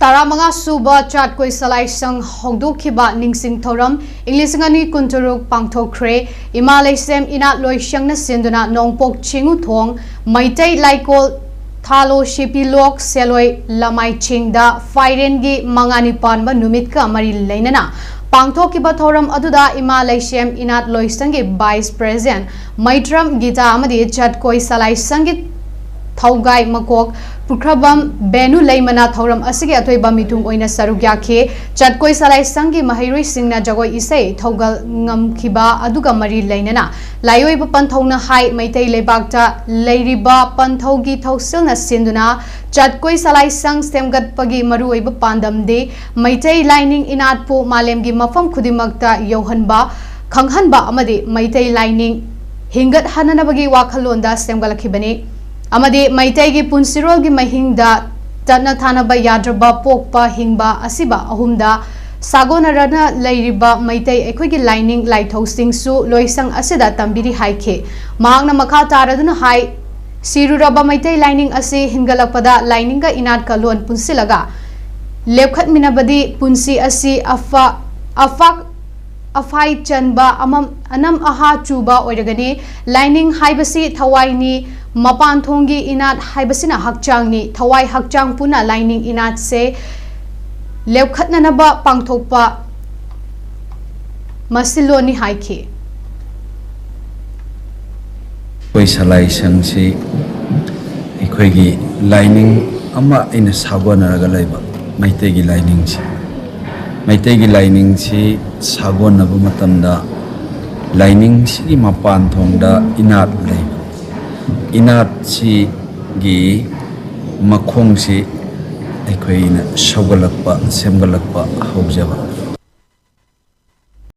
Taramanga Suba Chatkoi Salai Shang Houdokkhiba Ningshing Thouram English pangthokhre Imalesem inat loi Shang na sinduna nongpok chingu thong Maitai laikol Thalo Shipilok Seloi Lamai Chingda Fairengi Manganipan ba numit ka mari lainana pangthokhriba Thouram aduda Imalesem inat loi Shangi Vice President Maitram Gita amadi Chatkoi Salai Shangi Thaugai Makok Pukrabam Benu Laimana Thouram Asigi Atoiba Mitung Oina Sarugyakhe Chatkoi Salai Shangi Mahiroi Singna Jagoi Isai Thaugal Ngamkhiba Aduga Mari Lainana Layoiba Panthona Hai Maitai Lebakta Leiriba Panthogi Thausilna Sinduna Chatkoi Salai Shang Stemgat Pagi Maruiba Pandamde Maitai Lining Inatpo Malemgi Mafam Kudimakta Yohanba Khanghanba Amadi Maitai Lining Hingat Hananabagi Wakhalonda Stemgalakhibani Amadi Maitegi Punsirolgi Mahingda Tatna Thanaba Yadraba Pokpa Hingba Asiba Ahumda Sagona Rana Lairiba Maitai Equigi Lining Light Hosting Su Loisang Asida Tambiri Haike Magna Makata Raduna Hai Siruraba Maitai Lining Asi Hingalapada Lininga Inat Kalon Punsilaga Lepkat Minabadi Punsi Asi Afak Afai Chanba Anam Aha Chuba Oiragani Lining Haibasi Tawaini Mapan Thongi inat haibasina hakchangni thawai hakchang puna lining inat se lewkhatna naba pangthokpa masiloni haike koi salai sang si ekhoi lining ama ina sagona raga laiba maite gi lining si sagona bu matamda lining si mapan thongda inat laiba inat si gi makhong si ekhoi na shogalakpa semgalakpa haujaba